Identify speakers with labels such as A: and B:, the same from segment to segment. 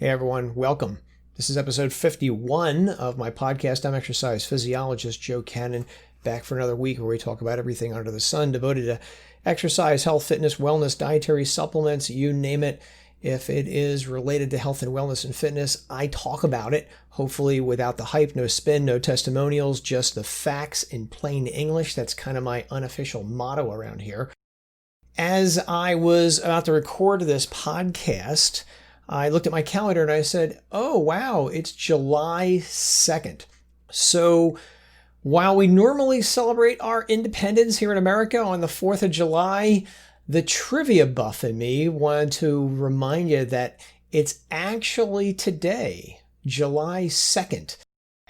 A: Hey everyone, welcome. This is episode 51 of my podcast. I'm exercise physiologist Joe Cannon, back for another week where we talk about everything under the sun devoted to exercise, health, fitness, wellness, dietary supplements, you name it. If it is related to health and wellness and fitness, I talk about it, hopefully without the hype, no spin, no testimonials, just the facts in plain English. That's kind of my unofficial motto around here. As I was about to record this podcast, I looked at my calendar and I said, oh, wow, it's July 2nd. So while we normally celebrate our independence here in America on the 4th of July, the trivia buff in me wanted to remind you that it's actually today, July 2nd,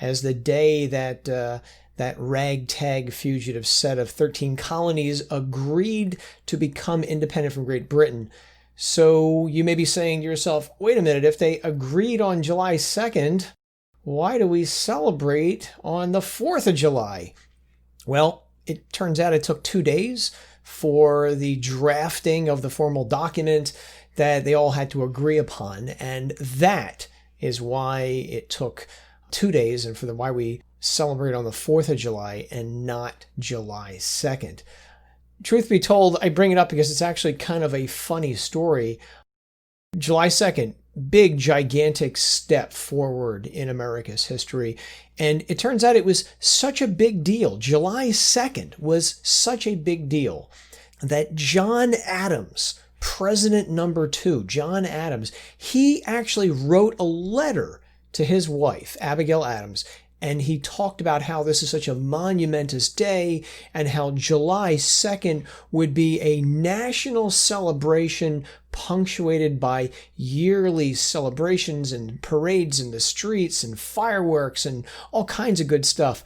A: as the day that that ragtag fugitive set of 13 colonies agreed to become independent from Great Britain. So you may be saying to yourself, wait a minute, if they agreed on July 2nd, why do we celebrate on the 4th of July? Well, it turns out it took 2 days for the drafting of the formal document that they all had to agree upon. And that is why it took 2 days and why we celebrate on the 4th of July and not July 2nd. Truth be told, I bring it up because it's actually kind of a funny story. July 2nd, big, gigantic step forward in America's history. And it turns out it was such a big deal. July 2nd was such a big deal that John Adams, President number 2, John Adams, he actually wrote a letter to his wife, Abigail Adams, and he talked about how this is such a monumentous day and how July 2nd would be a national celebration punctuated by yearly celebrations and parades in the streets and fireworks and all kinds of good stuff.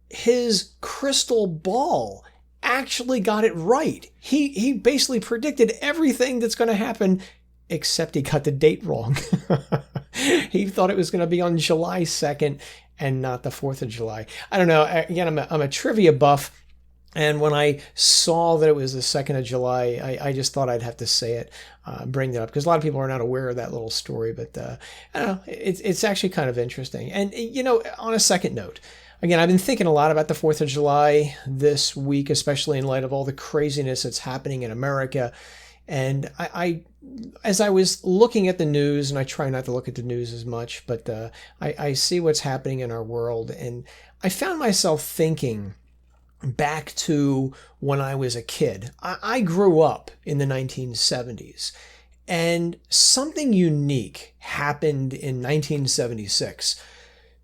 A: His crystal ball actually got it right. He basically predicted everything that's going to happen, except he got the date wrong. He thought it was going to be on July 2nd and not the 4th of July. I don't know. Again, I'm a trivia buff. And when I saw that it was the 2nd of July, I just thought I'd have to say it, bring that up, because a lot of people are not aware of that little story. But I don't know, it's actually kind of interesting. And, you know, on a second note, again, I've been thinking a lot about the 4th of July this week, especially in light of all the craziness that's happening in America. And as I was looking at the news, and I try not to look at the news as much, but I see what's happening in our world, and I found myself thinking back to when I was a kid. I grew up in the 1970s, and something unique happened in 1976.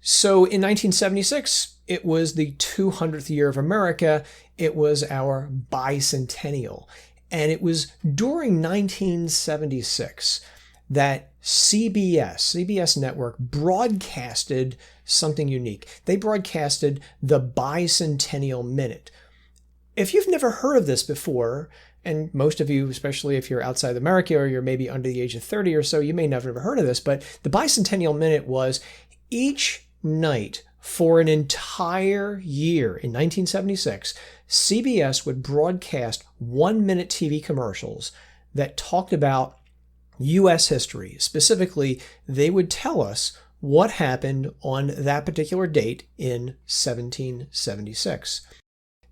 A: So in 1976, it was the 200th year of America. It was our bicentennial. And it was during 1976 that CBS Network broadcasted something unique. They broadcasted the Bicentennial Minute. If you've never heard of this before, and most of you, especially if you're outside America or you're maybe under the age of 30 or so, you may never have heard of this, but the Bicentennial Minute was each night for an entire year in 1976, CBS would broadcast 1-minute TV commercials that talked about U.S. history. Specifically, they would tell us what happened on that particular date in 1776.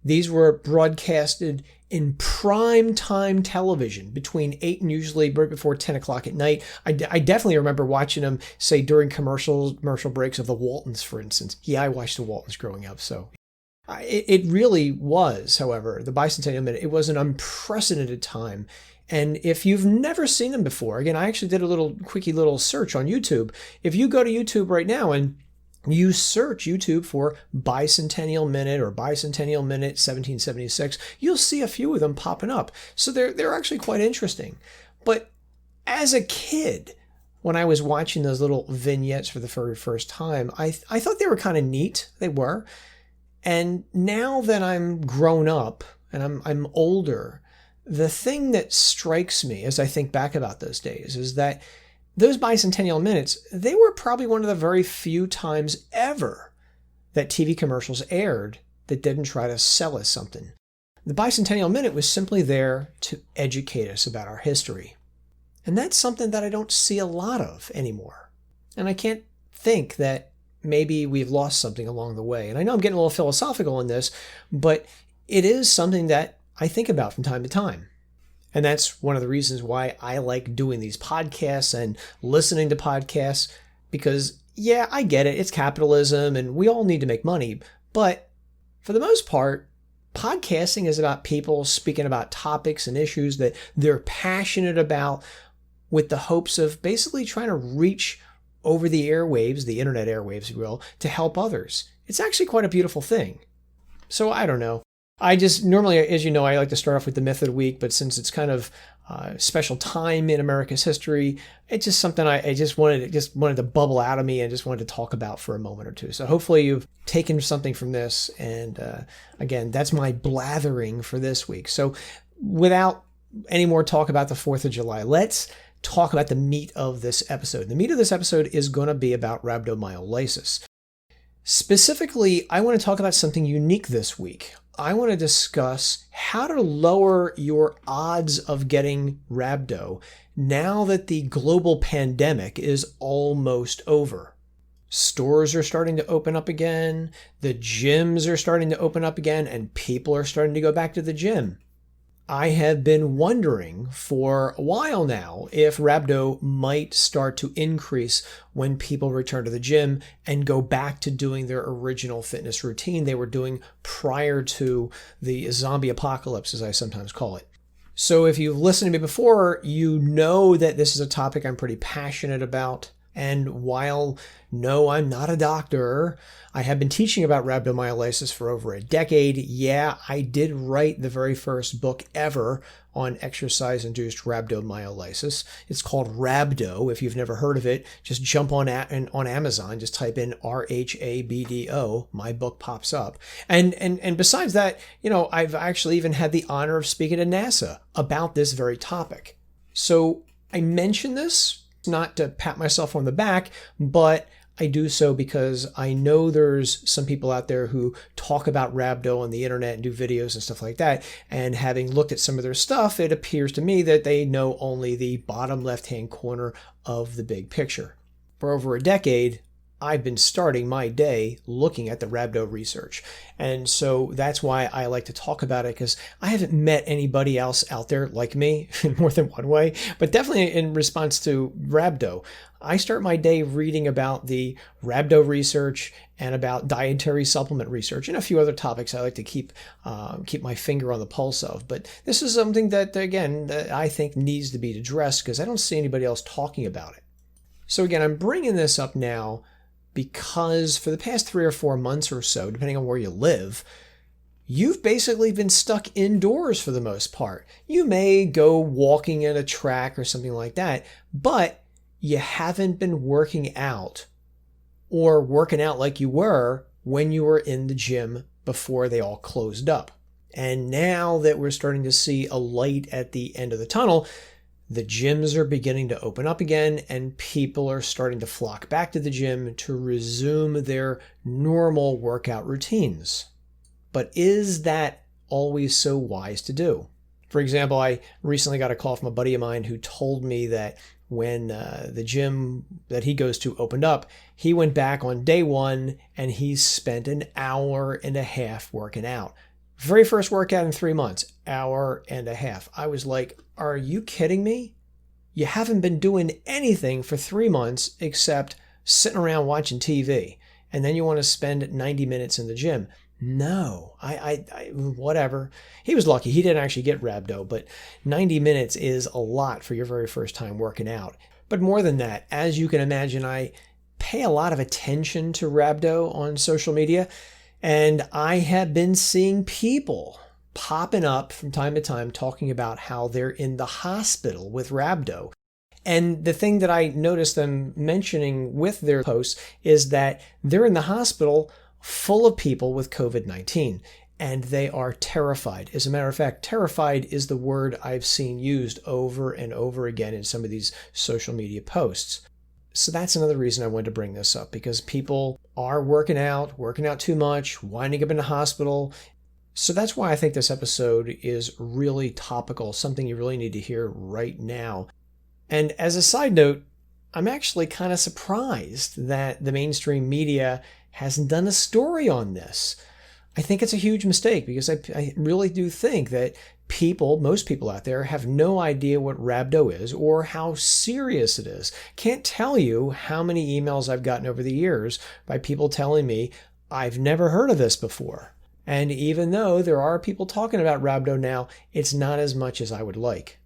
A: These were broadcasted in prime time television between 8 and usually right before 10 o'clock at night. I definitely remember watching them, say, during commercial breaks of the Waltons, for instance. Yeah, I watched the Waltons growing up, so. It really was, however, the Bicentennial Minute. It was an unprecedented time. And if you've never seen them before, again, I actually did a quickie little search on YouTube. If you go to YouTube right now and you search YouTube for Bicentennial Minute or Bicentennial Minute 1776, you'll see a few of them popping up. So they're actually quite interesting. But as a kid, when I was watching those little vignettes for the very first time, I thought they were kind of neat. They were. And now that I'm grown up and I'm older, the thing that strikes me as I think back about those days is that those Bicentennial Minutes, they were probably one of the very few times ever that TV commercials aired that didn't try to sell us something. The Bicentennial Minute was simply there to educate us about our history. And that's something that I don't see a lot of anymore. And I can't think that maybe we've lost something along the way. And I know I'm getting a little philosophical in this, but it is something that I think about from time to time. And that's one of the reasons why I like doing these podcasts and listening to podcasts, because yeah, I get it. It's capitalism and we all need to make money. But for the most part, podcasting is about people speaking about topics and issues that they're passionate about with the hopes of basically trying to reach over the airwaves, the internet airwaves, if you will, to help others. It's actually quite a beautiful thing. So I don't know. I just normally, as you know, I like to start off with the myth of the week, but since it's kind of a special time in America's history, it's just something I just wanted to bubble out of me and just wanted to talk about for a moment or two. So hopefully you've taken something from this. And again, that's my blathering for this week. So without any more talk about the 4th of July, let's talk about the meat of this episode. The meat of this episode is going to be about rhabdomyolysis. Specifically, I want to talk about something unique this week. I want to discuss how to lower your odds of getting rhabdo now that the global pandemic is almost over. Stores are starting to open up again, the gyms are starting to open up again, and people are starting to go back to the gym. I have been wondering for a while now if rhabdo might start to increase when people return to the gym and go back to doing their original fitness routine they were doing prior to the zombie apocalypse, as I sometimes call it. So if you've listened to me before, you know that this is a topic I'm pretty passionate about. And while, no, I'm not a doctor, I have been teaching about rhabdomyolysis for over a decade. Yeah, I did write the very first book ever on exercise-induced rhabdomyolysis. It's called Rhabdo. If you've never heard of it, just jump on Amazon, just type in RHABDO. My book pops up. And besides that, you know, I've actually even had the honor of speaking to NASA about this very topic. So I mention this not to pat myself on the back, but I do so because I know there's some people out there who talk about rhabdo on the internet and do videos and stuff like that. And having looked at some of their stuff, it appears to me that they know only the bottom left-hand corner of the big picture. For over a decade, I've been starting my day looking at the rhabdo research. And so that's why I like to talk about it, because I haven't met anybody else out there like me in more than one way, but definitely in response to rhabdo. I start my day reading about the rhabdo research and about dietary supplement research and a few other topics I like to keep my finger on the pulse of. But this is something that, again, that I think needs to be addressed because I don't see anybody else talking about it. So again, I'm bringing this up now because for the past 3 or 4 months or so, depending on where you live, you've basically been stuck indoors for the most part. You may go walking in a track or something like that, but you haven't been working out or working out like you were when you were in the gym before they all closed up. And now that we're starting to see a light at the end of the tunnel, the gyms are beginning to open up again and people are starting to flock back to the gym to resume their normal workout routines. But is that always so wise to do? For example, I recently got a call from a buddy of mine who told me that when the gym that he goes to opened up, he went back on day 1 and he spent an hour and a half working out. Very first workout in 3 months, hour and a half. I was like, are you kidding me? You haven't been doing anything for 3 months except sitting around watching TV. And then you want to spend 90 minutes in the gym. No, whatever. He was lucky. He didn't actually get rhabdo, but 90 minutes is a lot for your very first time working out. But more than that, as you can imagine, I pay a lot of attention to rhabdo on social media. And I have been seeing people popping up from time to time talking about how they're in the hospital with rhabdo. And the thing that I noticed them mentioning with their posts is that they're in the hospital full of people with COVID-19 and they are terrified. As a matter of fact, terrified is the word I've seen used over and over again in some of these social media posts. So that's another reason I wanted to bring this up, because people are working out too much, winding up in the hospital. So that's why I think this episode is really topical, something you really need to hear right now. And as a side note, I'm actually kind of surprised that the mainstream media hasn't done a story on this. I think it's a huge mistake because I really do think that most people out there have no idea what rhabdo is or how serious it is. Can't tell you how many emails I've gotten over the years by people telling me, I've never heard of this before. And even though there are people talking about rhabdo now, it's not as much as I would like.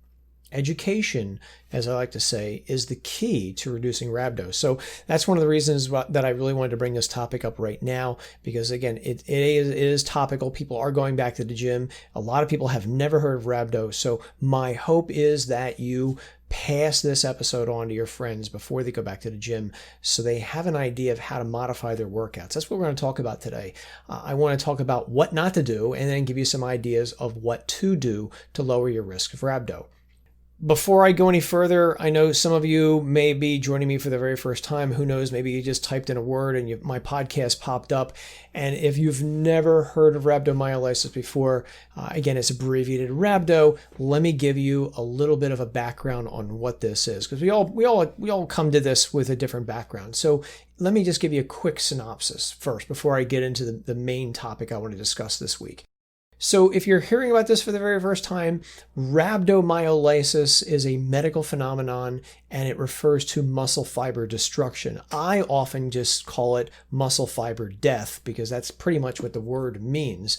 A: Education, as I like to say, is the key to reducing rhabdo. So that's one of the reasons that I really wanted to bring this topic up right now, because again, it is topical. People are going back to the gym. A lot of people have never heard of rhabdo. So my hope is that you pass this episode on to your friends before they go back to the gym so they have an idea of how to modify their workouts. That's what we're going to talk about today. I want to talk about what not to do and then give you some ideas of what to do to lower your risk of rhabdo. Before I go any further, I know some of you may be joining me for the very first time. Who knows, maybe you just typed in a word and my podcast popped up. And if you've never heard of rhabdomyolysis before, again, it's abbreviated rhabdo. Let me give you a little bit of a background on what this is, because we all come to this with a different background. So let me just give you a quick synopsis first before I get into the main topic I want to discuss this week. So if you're hearing about this for the very first time, rhabdomyolysis is a medical phenomenon and it refers to muscle fiber destruction. I often just call it muscle fiber death because that's pretty much what the word means.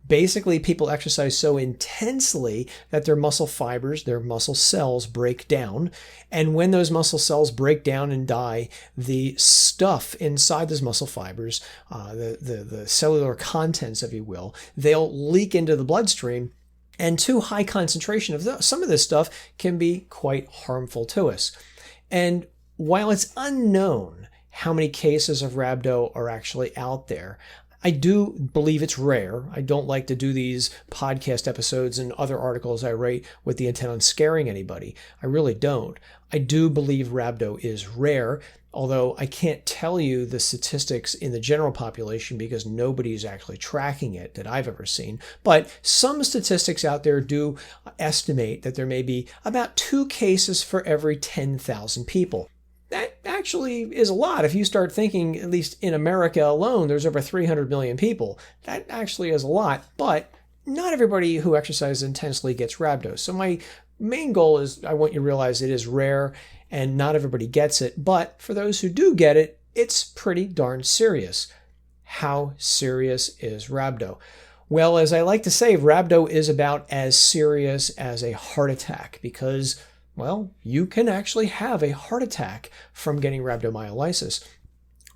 A: Basically, people exercise so intensely that their muscle fibers, their muscle cells break down. And when those muscle cells break down and die, the stuff inside those muscle fibers, the cellular contents, if you will, they'll leak into the bloodstream. And too high concentration of some of this stuff can be quite harmful to us. And while it's unknown how many cases of rhabdo are actually out there, I do believe it's rare. I don't like to do these podcast episodes and other articles I write with the intent on scaring anybody. I really don't. I do believe rhabdo is rare, although I can't tell you the statistics in the general population because nobody's actually tracking it that I've ever seen. But some statistics out there do estimate that there may be about 2 cases for every 10,000 people. That actually is a lot. If you start thinking, at least in America alone, there's over 300 million people. That actually is a lot, but not everybody who exercises intensely gets rhabdo. So my main goal is I want you to realize it is rare and not everybody gets it. But for those who do get it, it's pretty darn serious. How serious is rhabdo? Well, as I like to say, rhabdo is about as serious as a heart attack because, well, you can actually have a heart attack from getting rhabdomyolysis.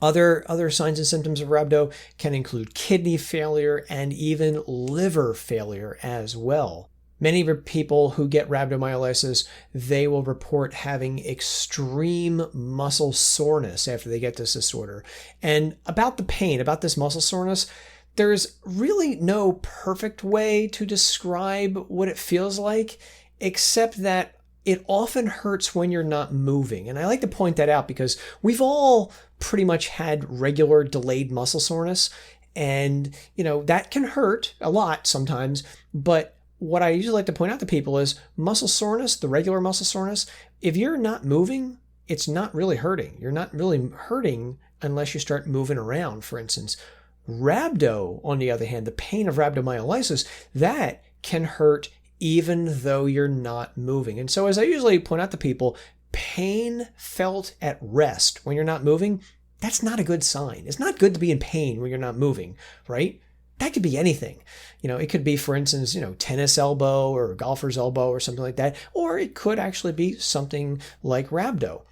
A: Other signs and symptoms of rhabdo can include kidney failure and even liver failure as well. Many people who get rhabdomyolysis, they will report having extreme muscle soreness after they get this disorder. And about the pain, about this muscle soreness, there's really no perfect way to describe what it feels like, except that it often hurts when you're not moving. And I like to point that out because we've all pretty much had regular delayed muscle soreness. And, that can hurt a lot sometimes. But what I usually like to point out to people is muscle soreness, the regular muscle soreness, if you're not moving, it's not really hurting. You're not really hurting unless you start moving around, for instance. Rhabdo, on the other hand, the pain of rhabdomyolysis, that can hurt even though you're not moving. And so as I usually point out to people, pain felt at rest when you're not moving, that's not a good sign. It's not good to be in pain when you're not moving, right? That could be anything. It could be, for instance, tennis elbow or golfer's elbow or something like that. Or it could actually be something like rhabdo.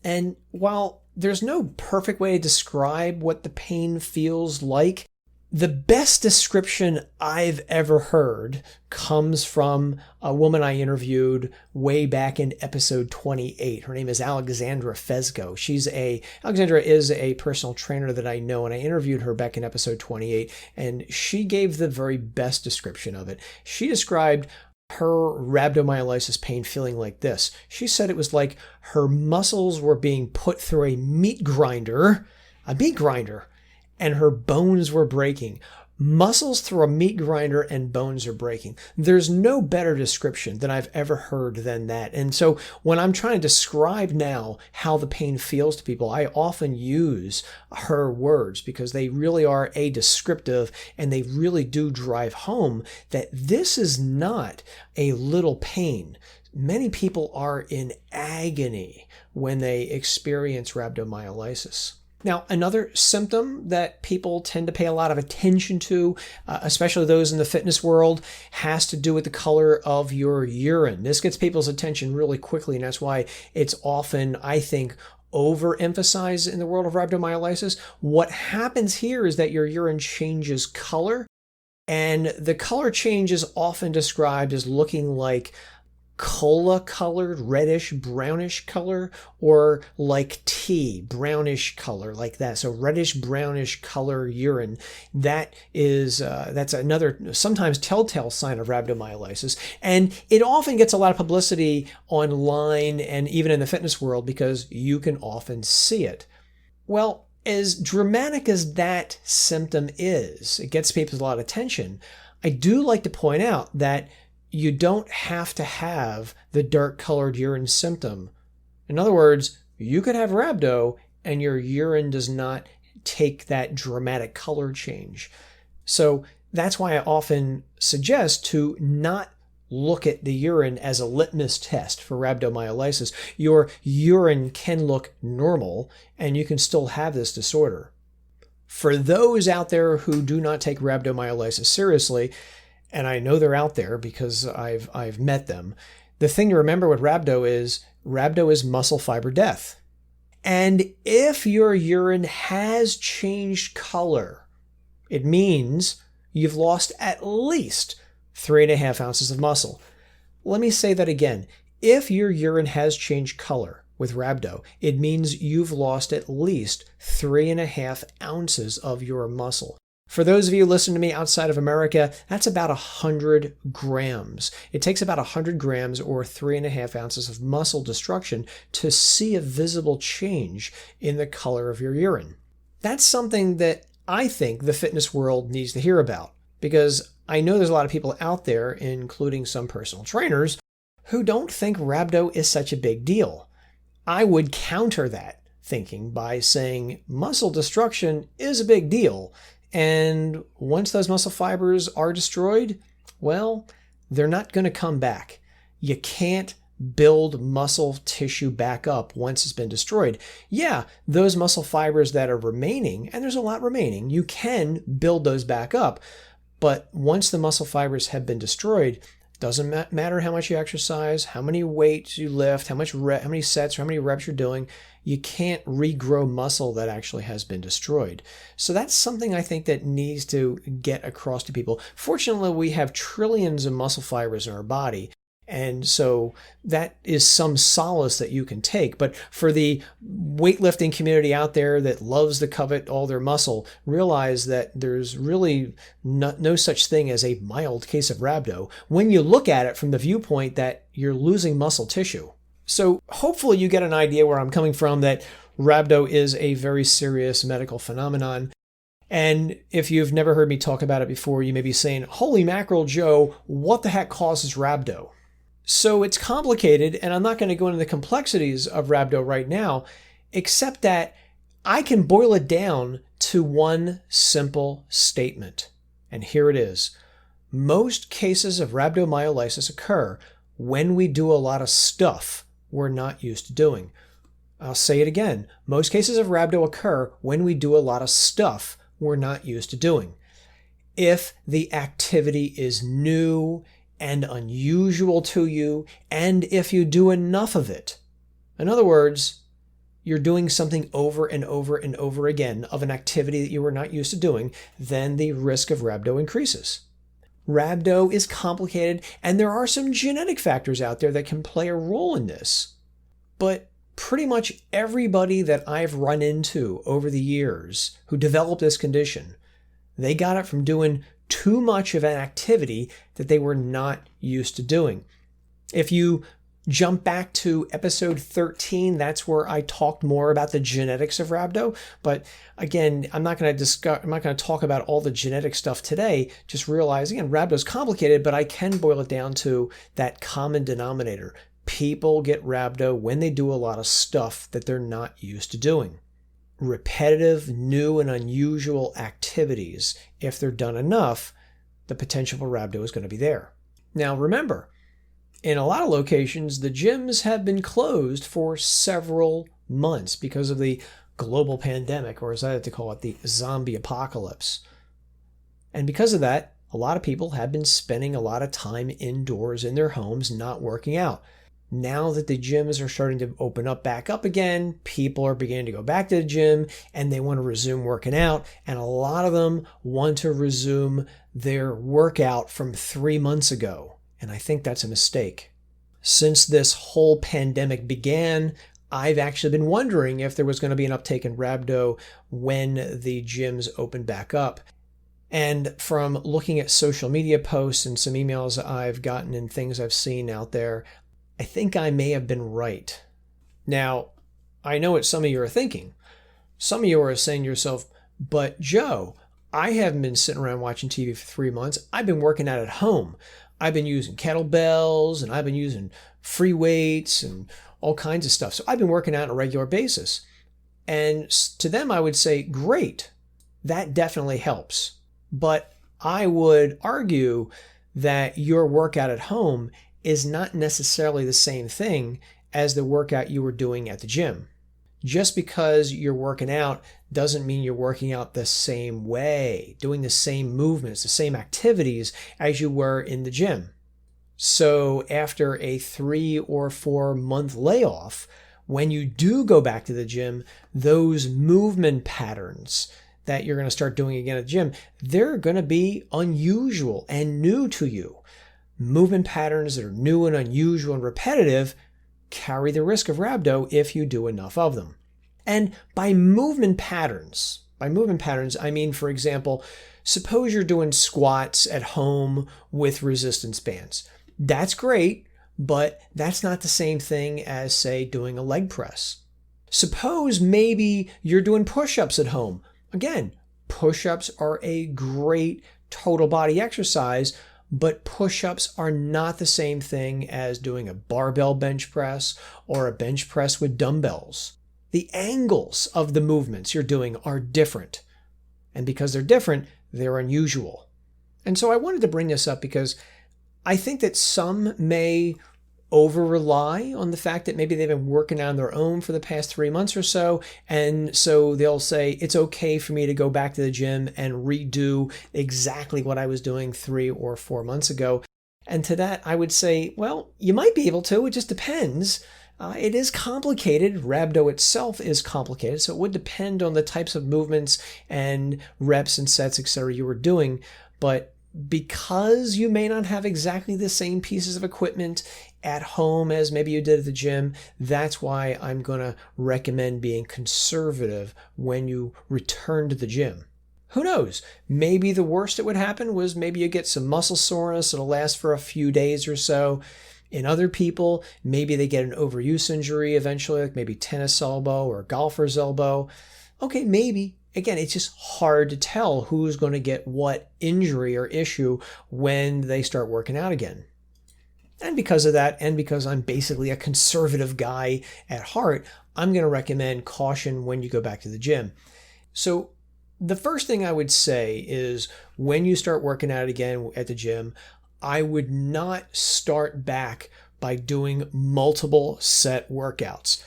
A: And while there's no perfect way to describe what the pain feels like, the best description I've ever heard comes from a woman I interviewed way back in episode 28. Her name is Alexandra Fezgo. Alexandra is a personal trainer that I know, and I interviewed her back in episode 28, and she gave the very best description of it. She described her rhabdomyolysis pain feeling like this. She said it was like her muscles were being put through a meat grinder, and her bones were breaking. muscles through a meat grinder and bones are breaking. There's no better description than I've ever heard than that. And so when I'm trying to describe now how the pain feels to people, I often use her words because they really are descriptive and they really do drive home that this is not a little pain. Many people are in agony when they experience rhabdomyolysis. Now, another symptom that people tend to pay a lot of attention to, especially those in the fitness world, has to do with the color of your urine. This gets people's attention really quickly, and that's why it's often, I think, overemphasized in the world of rhabdomyolysis. What happens here is that your urine changes color, and the color change is often described as looking like cola-colored, reddish, brownish color, or like tea, brownish color, like that. So reddish, brownish color urine. That's another sometimes telltale sign of rhabdomyolysis. And it often gets a lot of publicity online and even in the fitness world because you can often see it. Well, as dramatic as that symptom is, it gets people a lot of attention. I do like to point out that you don't have to have the dark-colored urine symptom. In other words, you could have rhabdo and your urine does not take that dramatic color change. So that's why I often suggest to not look at the urine as a litmus test for rhabdomyolysis. Your urine can look normal and you can still have this disorder. For those out there who do not take rhabdomyolysis seriously, and I know they're out there because I've met them, the thing to remember with rhabdo is muscle fiber death. And if your urine has changed color, it means you've lost at least 3.5 ounces of muscle. Let me say that again. If your urine has changed color with rhabdo, it means you've lost at least 3.5 ounces of your muscle. For those of you listening to me outside of America, that's about 100 grams. It takes about 100 grams or 3.5 ounces of muscle destruction to see a visible change in the color of your urine. That's something that I think the fitness world needs to hear about, because I know there's a lot of people out there, including some personal trainers, who don't think rhabdo is such a big deal. I would counter that thinking by saying muscle destruction is a big deal. And once those muscle fibers are destroyed, well, they're not going to come back. You can't build muscle tissue back up once it's been destroyed. Yeah, those muscle fibers that are remaining, and there's a lot remaining, you can build those back up. But once the muscle fibers have been destroyed, doesn't matter how much you exercise, how many weights you lift, how many sets or how many reps you're doing, you can't regrow muscle that actually has been destroyed. So that's something I think that needs to get across to people. Fortunately, we have trillions of muscle fibers in our body, and so that is some solace that you can take. But for the weightlifting community out there that loves to covet all their muscle, realize that there's really no such thing as a mild case of rhabdo when you look at it from the viewpoint that you're losing muscle tissue. So hopefully you get an idea where I'm coming from, that rhabdo is a very serious medical phenomenon. And if you've never heard me talk about it before, you may be saying, holy mackerel, Joe, what the heck causes rhabdo? So it's complicated, and I'm not going to go into the complexities of rhabdo right now, except that I can boil it down to one simple statement. And here it is. Most cases of rhabdomyolysis occur when we do a lot of stuff we're not used to doing. I'll say it again. Most cases of rhabdo occur when we do a lot of stuff we're not used to doing. If the activity is new and unusual to you, and if you do enough of it. In other words, you're doing something over and over and over again of an activity that you were not used to doing, then the risk of rhabdo increases. Rhabdo is complicated, and there are some genetic factors out there that can play a role in this. But pretty much everybody that I've run into over the years who developed this condition, they got it from doing too much of an activity that they were not used to doing. If you jump back to episode 13. That's where I talked more about the genetics of rhabdo. But again, I'm not going to talk about all the genetic stuff today. Just realize, again, rhabdo is complicated, but I can boil it down to that common denominator. People get rhabdo when they do a lot of stuff that they're not used to doing. Repetitive, new, and unusual activities, if they're done enough, the potential for rhabdo is going to be there. Now, remember, in a lot of locations, the gyms have been closed for several months because of the global pandemic, or as I like to call it, the zombie apocalypse. And because of that, a lot of people have been spending a lot of time indoors in their homes not working out. Now that the gyms are starting to open up back up again, people are beginning to go back to the gym and they want to resume working out. And a lot of them want to resume their workout from 3 months ago. And I think that's a mistake. Since this whole pandemic began, I've actually been wondering if there was going to be an uptake in rhabdo when the gyms open back up. And from looking at social media posts and some emails I've gotten and things I've seen out there, I think I may have been right. Now, I know what some of you are thinking. Some of you are saying to yourself, but Joe, I haven't been sitting around watching TV for 3 months. I've been working out at home. I've been using kettlebells and I've been using free weights and all kinds of stuff. So I've been working out on a regular basis. And to them, I would say, great, that definitely helps. But I would argue that your workout at home is not necessarily the same thing as the workout you were doing at the gym. Just because you're working out doesn't mean you're working out the same way, doing the same movements, the same activities as you were in the gym. So after a 3 or 4 month layoff, when you do go back to the gym, those movement patterns that you're going to start doing again at the gym, they're going to be unusual and new to you. Movement patterns that are new and unusual and repetitive carry the risk of rhabdo if you do enough of them. And by movement patterns, I mean, for example, suppose you're doing squats at home with resistance bands. That's great, but that's not the same thing as, say, doing a leg press. Suppose maybe you're doing push-ups at home. Again, push-ups are a great total body exercise, but push-ups are not the same thing as doing a barbell bench press or a bench press with dumbbells. The angles of the movements you're doing are different. And because they're different, they're unusual. And so I wanted to bring this up because I think that some may over-rely on the fact that maybe they've been working on their own for the past 3 months or so, and so they'll say, it's okay for me to go back to the gym and redo exactly what I was doing 3 or 4 months ago. And to that, I would say, well, you might be able to. It just depends. It is complicated. Rhabdo itself is complicated, so it would depend on the types of movements and reps and sets, etc. you were doing. But because you may not have exactly the same pieces of equipment at home as maybe you did at the gym, that's why I'm going to recommend being conservative when you return to the gym. Who knows? Maybe the worst that would happen was maybe you get some muscle soreness. It'll last for a few days or so. In other people, maybe they get an overuse injury eventually, like maybe tennis elbow or golfer's elbow. Okay, maybe. Again, it's just hard to tell who's going to get what injury or issue when they start working out again. And because of that, and because I'm basically a conservative guy at heart, I'm going to recommend caution when you go back to the gym. So the first thing I would say is when you start working out again at the gym, I would not start back by doing multiple set workouts.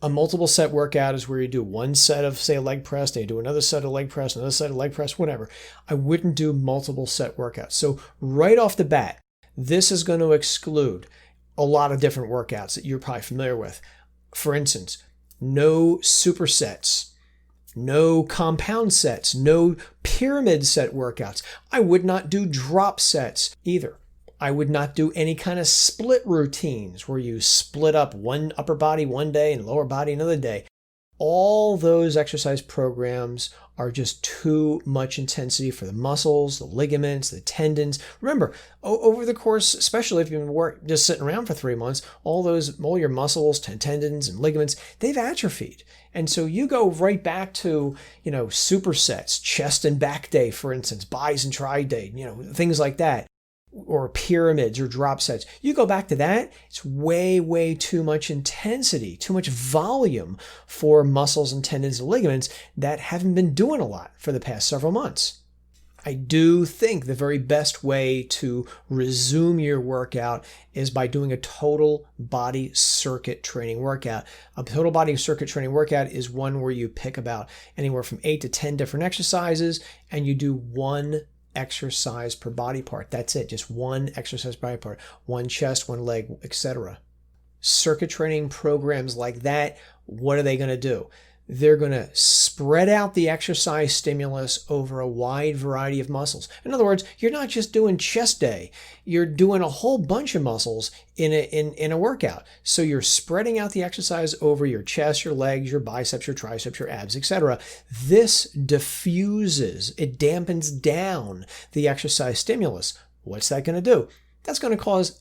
A: A multiple set workout is where you do one set of, say, a leg press, then you do another set of leg press, another set of leg press, whatever. I wouldn't do multiple set workouts. So right off the bat, this is going to exclude a lot of different workouts that you're probably familiar with. For instance, no supersets, no compound sets, no pyramid set workouts. I would not do drop sets either. I would not do any kind of split routines where you split up one upper body one day and lower body another day. All those exercise programs are just too much intensity for the muscles, the ligaments, the tendons. Remember, over the course, especially if you've been just sitting around for 3 months, all your muscles, tendons, and ligaments, they've atrophied. And so you go right back to, supersets, chest and back day, for instance, bis and tri day, things like that, or pyramids or drop sets. You go back to that, it's way, way too much intensity, too much volume for muscles and tendons and ligaments that haven't been doing a lot for the past several months. I do think the very best way to resume your workout is by doing a total body circuit training workout. A total body circuit training workout is one where you pick about anywhere from 8 to 10 different exercises and you do one exercise per body part. That's it. Just one exercise per body part. One chest, one leg, etc. Circuit training programs like that, what are they going to do? They're going to spread out the exercise stimulus over a wide variety of muscles. In other words, you're not just doing chest day. You're doing a whole bunch of muscles in a workout. So you're spreading out the exercise over your chest, your legs, your biceps, your triceps, your abs, etc. This diffuses, it dampens down the exercise stimulus. What's that going to do? That's going to cause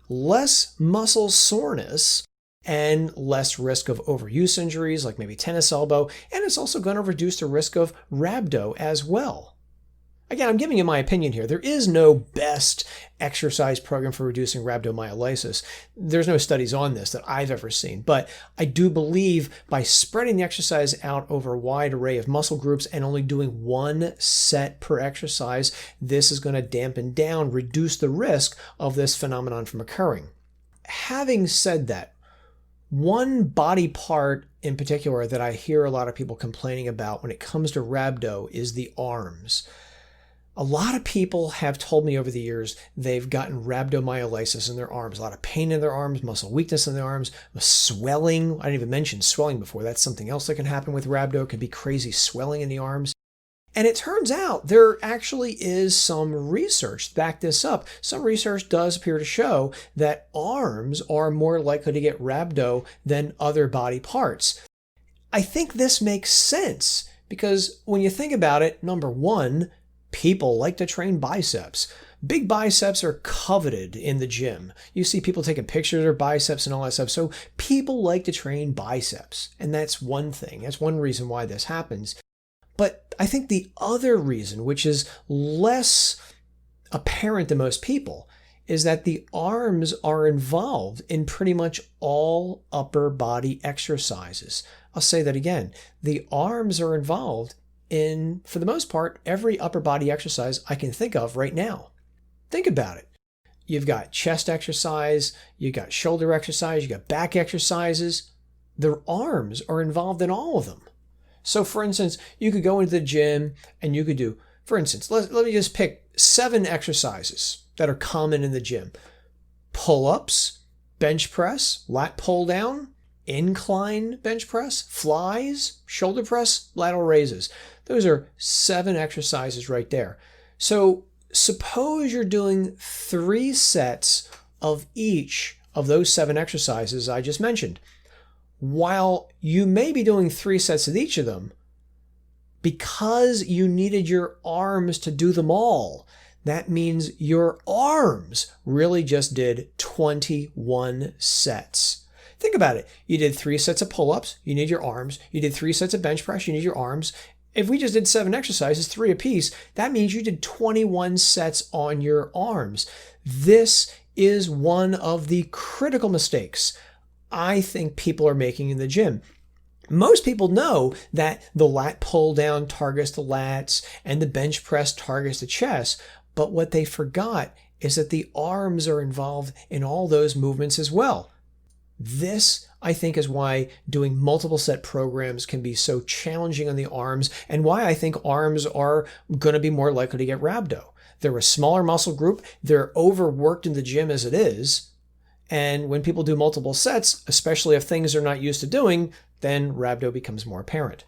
A: less muscle soreness and less risk of overuse injuries like maybe tennis elbow, and it's also going to reduce the risk of rhabdo as well. Again, I'm giving you my opinion here. There is no best exercise program for reducing rhabdomyolysis. There's no studies on this that I've ever seen, but I do believe by spreading the exercise out over a wide array of muscle groups and only doing one set per exercise, this is going to dampen down, reduce the risk of this phenomenon from occurring. Having said that, one body part in particular that I hear a lot of people complaining about when it comes to rhabdo is the arms. A lot of people have told me over the years they've gotten rhabdomyolysis in their arms, a lot of pain in their arms, muscle weakness in their arms, swelling. I didn't even mention swelling before. That's something else that can happen with rhabdo. It could be crazy swelling in the arms. And it turns out there actually is some research to back this up. Some research does appear to show that arms are more likely to get rhabdo than other body parts. I think this makes sense because when you think about it, number one, people like to train biceps. Big biceps are coveted in the gym. You see people taking pictures of their biceps and all that stuff. So people like to train biceps. And that's one thing. That's one reason why this happens. But I think the other reason, which is less apparent to most people, is that the arms are involved in pretty much all upper body exercises. I'll say that again. The arms are involved in, for the most part, every upper body exercise I can think of right now. Think about it. You've got chest exercise, you've got shoulder exercise, you've got back exercises. The arms are involved in all of them. So for instance, you could go into the gym and you could do, for instance, let me just pick 7 exercises that are common in the gym. Pull-ups, bench press, lat pull down, incline bench press, flies, shoulder press, lateral raises. Those are 7 exercises right there. So suppose you're doing 3 sets of each of those 7 exercises I just mentioned. While you may be doing 3 sets of each of them, because you needed your arms to do them all, that means your arms really just did 21 sets. Think about it. You did 3 sets of pull-ups, you need your arms. You did 3 sets of bench press, you need your arms. If we just did 7 exercises, 3 apiece, that means you did 21 sets on your arms. This is one of the critical mistakes I think people are making in the gym. Most people know that the lat pull down targets the lats and the bench press targets the chest, but what they forgot is that the arms are involved in all those movements as well. This, I think, is why doing multiple set programs can be so challenging on the arms and why I think arms are going to be more likely to get rhabdo. They're a smaller muscle group. They're overworked in the gym as it is. And when people do multiple sets, especially if things they're not used to doing, then rhabdo becomes more apparent.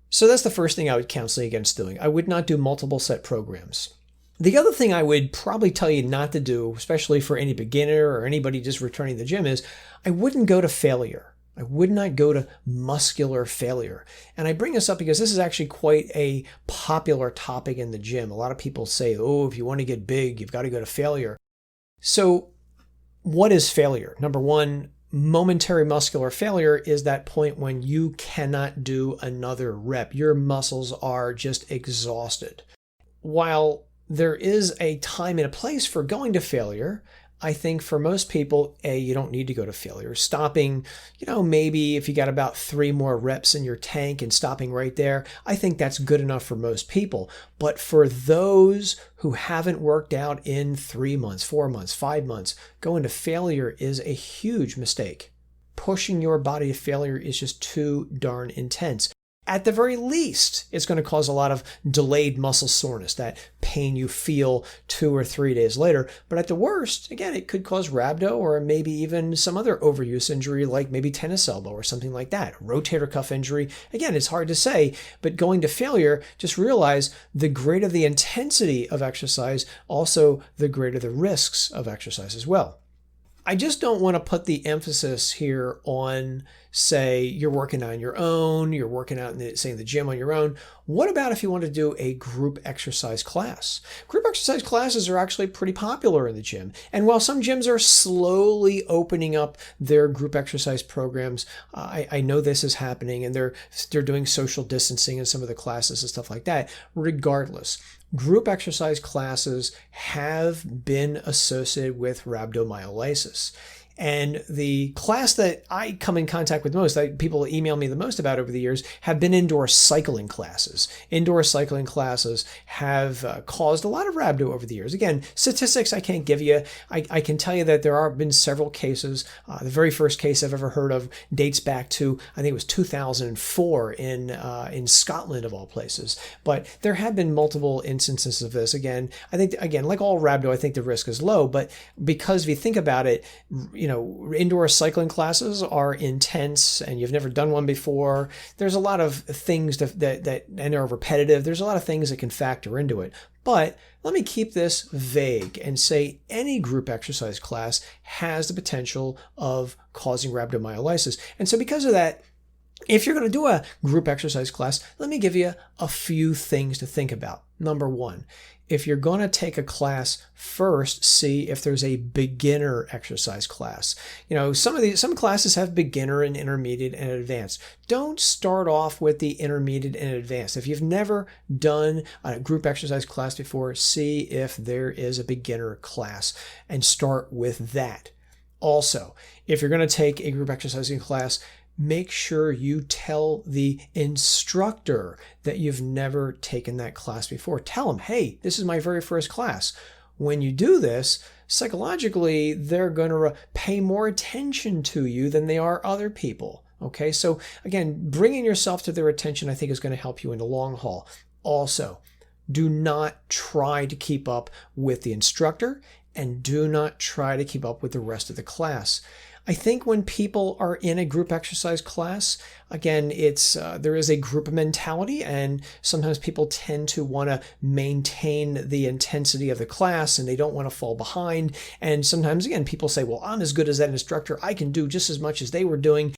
A: So that's the first thing I would counsel against doing. I would not do multiple set programs. The other thing I would probably tell you not to do, especially for any beginner or anybody just returning to the gym, is I wouldn't go to failure. I would not go to muscular failure. And I bring this up because this is actually quite a popular topic in the gym. A lot of people say, oh, if you want to get big, you've got to go to failure. So what is failure? Number one, momentary muscular failure is that point when you cannot do another rep. Your muscles are just exhausted. While there is a time and a place for going to failure, I think for most people, you don't need to go to failure. Stopping, maybe if you got about 3 more reps in your tank and stopping right there, I think that's good enough for most people. But for those who haven't worked out in 3 months, 4 months, 5 months, going to failure is a huge mistake. Pushing your body to failure is just too darn intense. At the very least, it's going to cause a lot of delayed muscle soreness, that pain you feel 2 or 3 days later. But at the worst, again, it could cause rhabdo or maybe even some other overuse injury like maybe tennis elbow or something like that. Rotator cuff injury. Again, it's hard to say, but going to failure, just realize the greater the intensity of exercise, also the greater the risks of exercise as well. I just don't want to put the emphasis here on, say, you're working on your own, you're working out in the gym on your own. What about if you want to do a group exercise class? Group exercise classes are actually pretty popular in the gym. And while some gyms are slowly opening up their group exercise programs, I know this is happening, and they're doing social distancing in some of the classes and stuff like that. Regardless, group exercise classes have been associated with rhabdomyolysis. And the class that I come in contact with most, that people email me the most about over the years, have been indoor cycling classes. Indoor cycling classes have caused a lot of rhabdo over the years. Again, statistics I can't give you. I can tell you that there have been several cases. The very first case I've ever heard of dates back to, I think it was 2004 in Scotland, of all places. But there have been multiple instances of this. Again, I think, like all rhabdo, I think the risk is low. But because if you think about it, indoor cycling classes are intense and you've never done one before. There's a lot of things that and are repetitive. There's a lot of things that can factor into it. But let me keep this vague and say any group exercise class has the potential of causing rhabdomyolysis. And so because of that, if you're going to do a group exercise class, let me give you a few things to think about. Number one, if you're going to take a class, first see if there's a beginner exercise class. Some classes have beginner and intermediate and advanced. Don't start off with the intermediate and advanced. If you've never done a group exercise class before, see if there is a beginner class and start with that. Also, if you're going to take a group exercising class, make sure you tell the instructor that you've never taken that class before. Tell them, hey, this is my very first class. When you do this, psychologically, they're going to pay more attention to you than they are other people. Okay, so again, bringing yourself to their attention, I think, is going to help you in the long haul. Also, do not try to keep up with the instructor and do not try to keep up with the rest of the class. I think when people are in a group exercise class, again, there is a group mentality, and sometimes people tend to want to maintain the intensity of the class and they don't want to fall behind. And sometimes, again, people say, well, I'm as good as that instructor. I can do just as much as they were doing.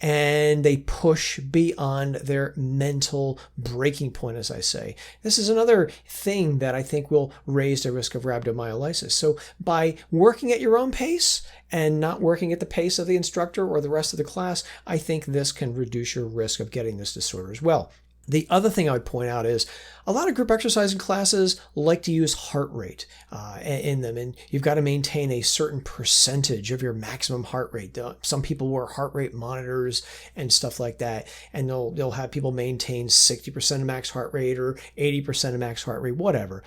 A: And they push beyond their mental breaking point, as I say. This is another thing that I think will raise the risk of rhabdomyolysis. So by working at your own pace and not working at the pace of the instructor or the rest of the class, I think this can reduce your risk of getting this disorder as well. The other thing I would point out is a lot of group exercising classes like to use heart rate in them, and you've got to maintain a certain percentage of your maximum heart rate. Some people wear heart rate monitors and stuff like that, and they'll have people maintain 60% of max heart rate or 80% of max heart rate, whatever.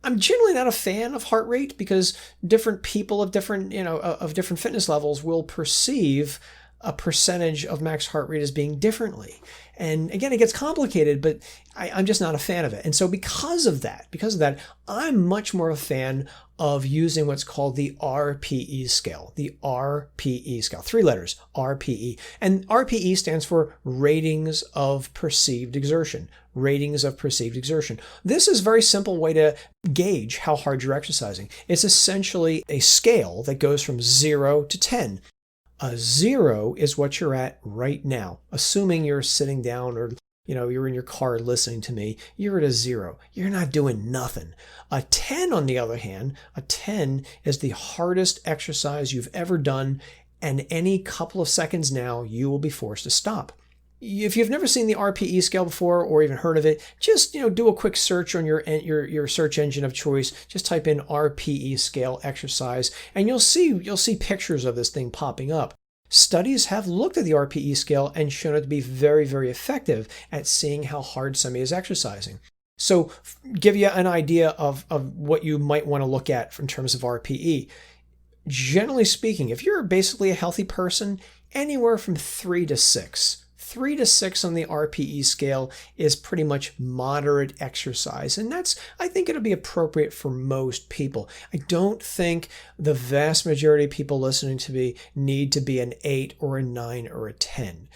A: I'm generally not a fan of heart rate because different people of different fitness levels will perceive a percentage of max heart rate as being differently. And again, it gets complicated, but I'm just not a fan of it. And so because of that, I'm much more a fan of using what's called the Rpe scale, the Rpe scale, 3 letters, Rpe. And Rpe stands for ratings of perceived exertion, ratings of perceived exertion. This is a very simple way to gauge how hard you're exercising. It's essentially a scale that goes from 0 to 10. A 0 is what you're at right now. Assuming you're sitting down or you're in your car listening to me, you're at a 0. You're not doing nothing. A 10, on the other hand, a 10 is the hardest exercise you've ever done, and any couple of seconds now, you will be forced to stop. If you've never seen the Rpe scale before or even heard of it, just do a quick search on your search engine of choice. Just type in Rpe scale exercise, and you'll see pictures of this thing popping up. Studies have looked at the Rpe scale and shown it to be very, very effective at seeing how hard somebody is exercising. So, give you an idea of what you might want to look at in terms of Rpe. Generally speaking, if you're basically a healthy person, anywhere from 3 to 6. 3 to 6 on the Rpe scale is pretty much moderate exercise, and I think it'll be appropriate for most people. I don't think the vast majority of people listening to me need to be an 8 or a 9 or a 10.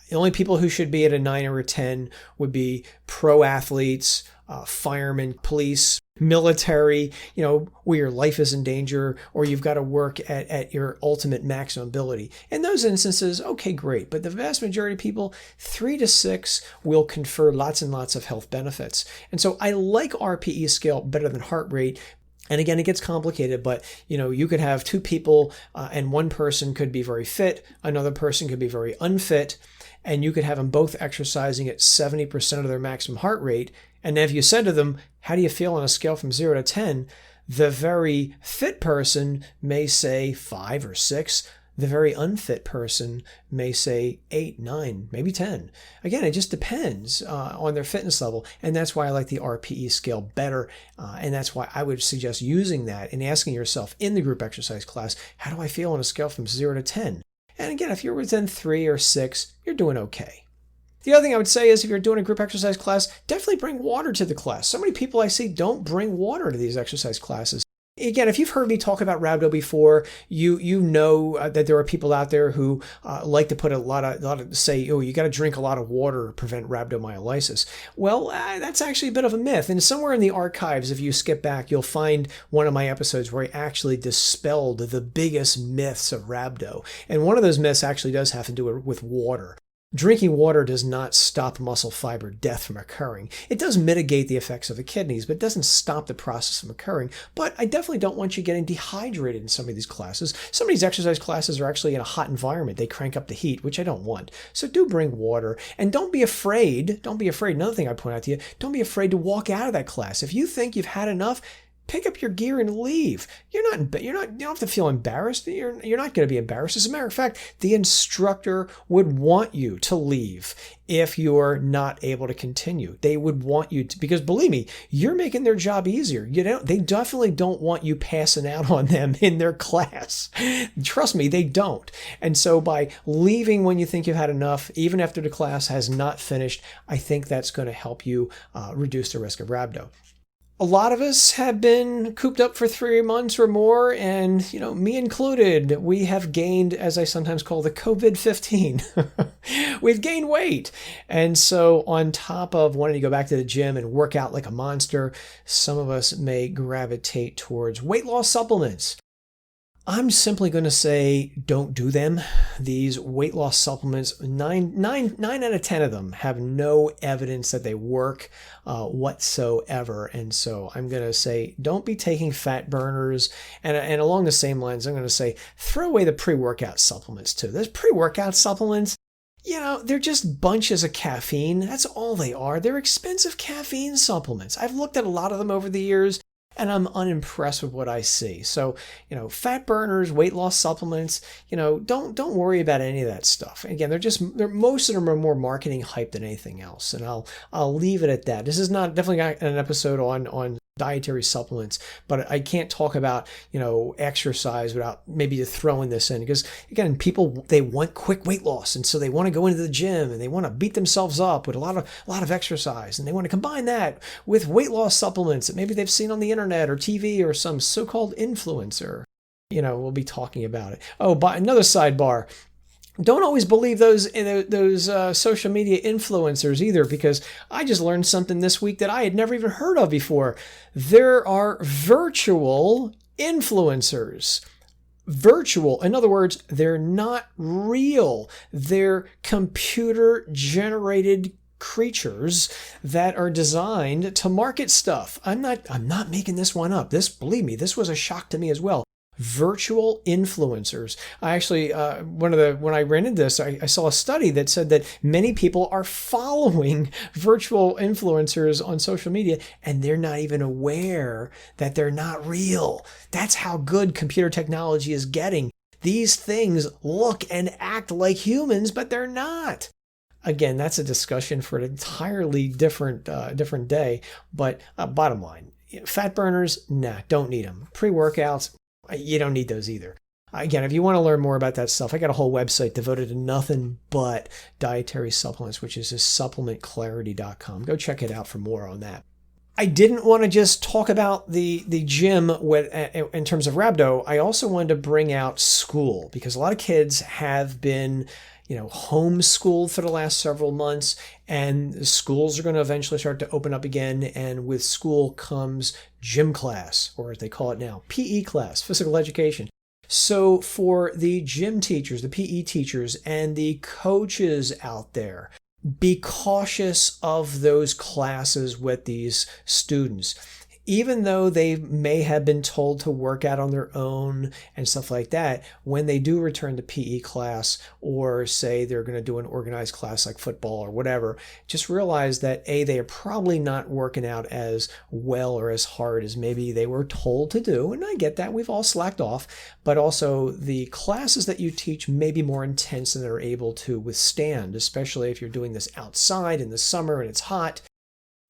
A: The only people who should be at a 9 or a 10 would be pro athletes, firemen, police, military, where your life is in danger or you've got to work at your ultimate maximum ability. In those instances, okay, great. But the vast majority of people, 3 to 6 will confer lots and lots of health benefits. And so I like Rpe scale better than heart rate. And again, it gets complicated, but you could have two people and one person could be very fit, another person could be very unfit, and you could have them both exercising at 70% of their maximum heart rate. And if you said to them, how do you feel on a scale from 0 to 10? The very fit person may say 5 or 6. The very unfit person may say 8, 9, maybe 10. Again, it just depends on their fitness level. And that's why I like the Rpe scale better. And that's why I would suggest using that and asking yourself in the group exercise class, how do I feel on a scale from 0 to 10? And again, if you're within 3 or 6, you're doing okay. The other thing I would say is if you're doing a group exercise class, definitely bring water to the class. So many people I see don't bring water to these exercise classes. Again, if you've heard me talk about Rhabdo before, you know that there are people out there who like to put a lot of say, oh, you got to drink a lot of water to prevent rhabdomyolysis. Well, that's actually a bit of a myth. And somewhere in the archives, if you skip back, you'll find one of my episodes where I actually dispelled the biggest myths of rhabdo. And one of those myths actually does have to do with water. Drinking water does not stop muscle fiber death from occurring. It does mitigate the effects of the kidneys, but it doesn't stop the process from occurring. But I definitely don't want you getting dehydrated in some of these classes. Some of these exercise classes are actually in a hot environment. They crank up the heat, which I don't want. So do bring water. And don't be afraid. Don't be afraid. Another thing I point out to you, don't be afraid to walk out of that class. If you think you've had enough, pick up your gear and leave. You don't have to feel embarrassed. You're not going to be embarrassed. As a matter of fact, the instructor would want you to leave if you're not able to continue. They would want you to, because believe me, you're making their job easier. They definitely don't want you passing out on them in their class. Trust me, they don't. And so by leaving when you think you've had enough, even after the class has not finished, I think that's going to help you reduce the risk of rhabdo. A lot of us have been cooped up for 3 months or more, and, me included, we have gained, as I sometimes call the COVID-15. We've gained weight. And so on top of wanting to go back to the gym and work out like a monster, some of us may gravitate towards weight loss supplements. I'm simply going to say don't do them. These weight loss supplements, 9 out of 10 of them have no evidence that they work whatsoever. And so I'm going to say don't be taking fat burners. And along the same lines, I'm going to say throw away the pre-workout supplements too. There's pre-workout supplements. They're just bunches of caffeine. That's all they are. They're expensive caffeine supplements. I've looked at a lot of them over the years, and I'm unimpressed with what I see. So, fat burners, weight loss supplements, don't worry about any of that stuff. Again, most of them are more marketing hype than anything else. And I'll leave it at that. This is definitely not an episode on dietary supplements, but I can't talk about, exercise without maybe throwing this in, because again, people, they want quick weight loss. And so they want to go into the gym and they want to beat themselves up with a lot of exercise. And they want to combine that with weight loss supplements that maybe they've seen on the internet or TV or some so-called influencer. We'll be talking about it. Oh, by another sidebar. Don't always believe those social media influencers either, because I just learned something this week that I had never even heard of before. There are virtual influencers. virtual. In other words, they're not real. They're computer-generated creatures that are designed to market stuff. I'm not making this one up. Believe me, this was a shock to me as well. Virtual influencers. I actually, when I ran into this, I saw a study that said that many people are following virtual influencers on social media, and they're not even aware that they're not real. That's how good computer technology is getting. These things look and act like humans, but they're not. Again, that's a discussion for an entirely different day. But bottom line, fat burners, nah, don't need them. Pre-workouts, you don't need those either. Again, if you want to learn more about that stuff, I got a whole website devoted to nothing but dietary supplements, which is supplementclarity.com. Go check it out for more on that. I didn't want to just talk about the gym in terms of rhabdo. I also wanted to bring out school, because a lot of kids have been homeschooled for the last several months, and schools are going to eventually start to open up again. And with school comes gym class, or as they call it now, PE class, physical education. So for the gym teachers, the PE teachers, and the coaches out there, be cautious of those classes with these students. Even though they may have been told to work out on their own and stuff like that, when they do return to PE class, or say they're going to do an organized class like football or whatever, just realize that they are probably not working out as well or as hard as maybe they were told to do. And I get that. We've all slacked off. But also the classes that you teach may be more intense than they're able to withstand, especially if you're doing this outside in the summer and it's hot.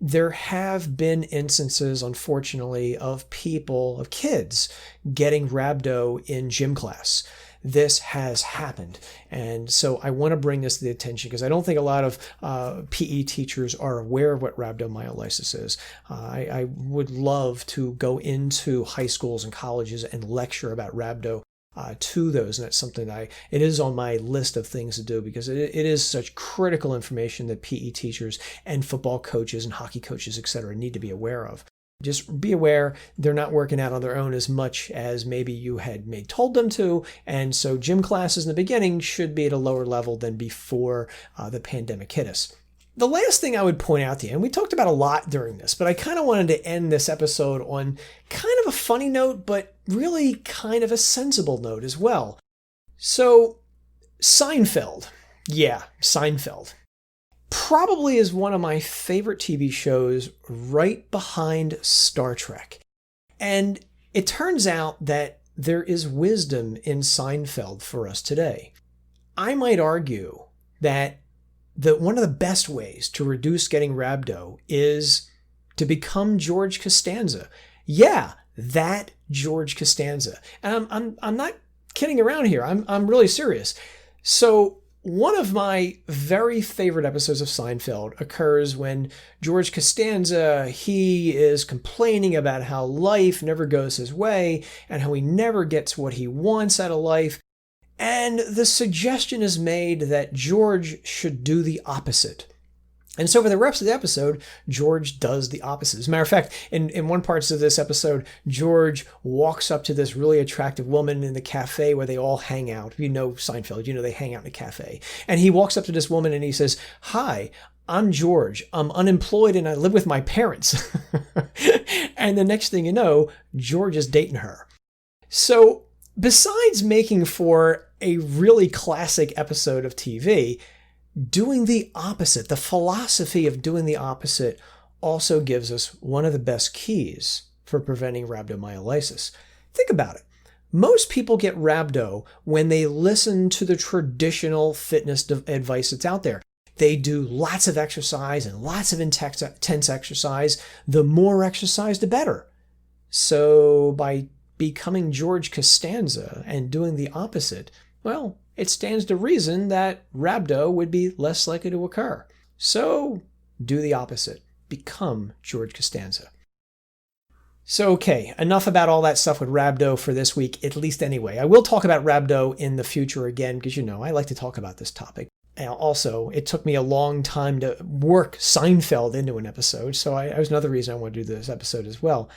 A: There have been instances, unfortunately, of kids getting rhabdo in gym class. This has happened. And so I want to bring this to the attention, because I don't think a lot of PE teachers are aware of what rhabdomyolysis is. I would love to go into high schools and colleges and lecture about rhabdo to those, and that's something it is on my list of things to do, because it is such critical information that PE teachers and football coaches and hockey coaches, etc., need to be aware of. Just be aware they're not working out on their own as much as maybe you had told them to, and so gym classes in the beginning should be at a lower level than before the pandemic hit us. The last thing I would point out to you, and we talked about a lot during this, but I kind of wanted to end this episode on kind of a funny note, but really kind of a sensible note as well. So, Seinfeld. Yeah, Seinfeld. Probably is one of my favorite TV shows, right behind Star Trek. And it turns out that there is wisdom in Seinfeld for us today. I might argue that one of the best ways to reduce getting rhabdo is to become George Costanza. Yeah, that George Costanza. And I'm not kidding around here. I'm really serious. So one of my very favorite episodes of Seinfeld occurs when George Costanza, he is complaining about how life never goes his way and how he never gets what he wants out of life. And the suggestion is made that George should do the opposite. And so for the rest of the episode, George does the opposite. As a matter of fact, in one part of this episode, George walks up to this really attractive woman in the cafe where they all hang out. You know Seinfeld, they hang out in a cafe. And he walks up to this woman and he says, "Hi, I'm George. I'm unemployed and I live with my parents." And the next thing you know, George is dating her. So besides making for a really classic episode of TV, doing the opposite, the philosophy of doing the opposite, also gives us one of the best keys for preventing rhabdomyolysis. Think about it. Most people get rhabdo when they listen to the traditional fitness advice that's out there. They do lots of exercise and lots of intense exercise. The more exercise, the better. So by becoming George Costanza and doing the opposite, well, it stands to reason that rhabdo would be less likely to occur. So do the opposite. Become George Costanza. So, okay, enough about all that stuff with rhabdo for this week, at least anyway. I will talk about rhabdo in the future again, because I like to talk about this topic. And also, it took me a long time to work Seinfeld into an episode, so that was another reason I want to do this episode as well.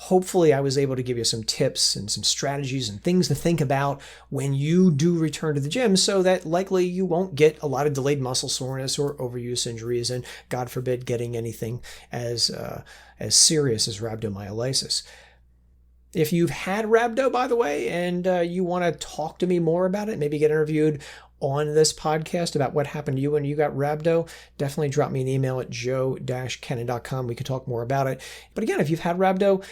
A: Hopefully I was able to give you some tips and some strategies and things to think about when you do return to the gym, so that likely you won't get a lot of delayed muscle soreness or overuse injuries, and God forbid getting anything as serious as rhabdomyolysis. If you've had rhabdo, by the way, and you want to talk to me more about it, maybe get interviewed on this podcast about what happened to you when you got rhabdo, definitely drop me an email at joe-kennan.com. We can talk more about it. But again, if you've had rhabdo,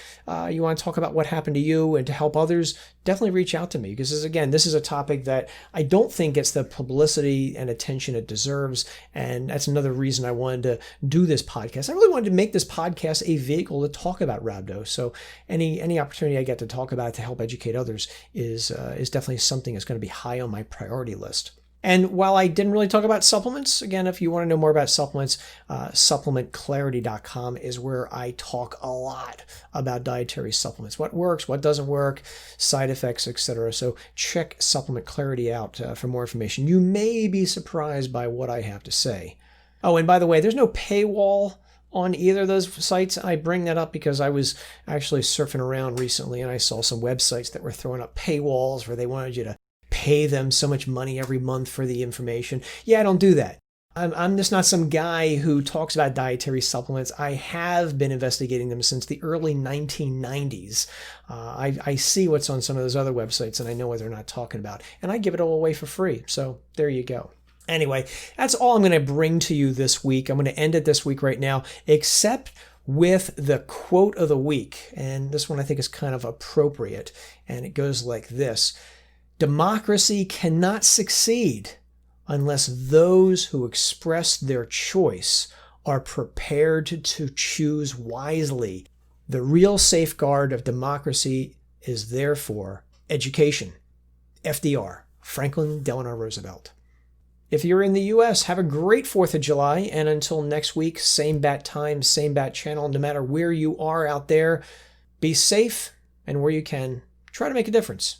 A: you want to talk about what happened to you and to help others, definitely reach out to me, because this is a topic that I don't think gets the publicity and attention it deserves. And that's another reason I wanted to do this podcast. I really wanted to make this podcast a vehicle to talk about rhabdo. So any opportunity I get to talk about it to help educate others is definitely something that's going to be high on my priority list. And while I didn't really talk about supplements, again, if you want to know more about supplements, supplementclarity.com is where I talk a lot about dietary supplements, what works, what doesn't work, side effects, etc. So check Supplement Clarity out for more information. You may be surprised by what I have to say. Oh, and by the way, there's no paywall on either of those sites. I bring that up because I was actually surfing around recently and I saw some websites that were throwing up paywalls where they wanted you to pay them so much money every month for the information. Yeah, I don't do that. I'm just not some guy who talks about dietary supplements. I have been investigating them since the early 1990s. I see what's on some of those other websites and I know what they're not talking about. And I give it all away for free. So there you go. Anyway, that's all I'm going to bring to you this week. I'm going to end it this week right now, except with the quote of the week. And this one I think is kind of appropriate. And it goes like this: democracy cannot succeed unless those who express their choice are prepared to choose wisely. The real safeguard of democracy is therefore education. FDR, Franklin Delano Roosevelt. If you're in the U.S., have a great 4th of July, and until next week, same bat time, same bat channel, no matter where you are out there, be safe, and where you can, try to make a difference.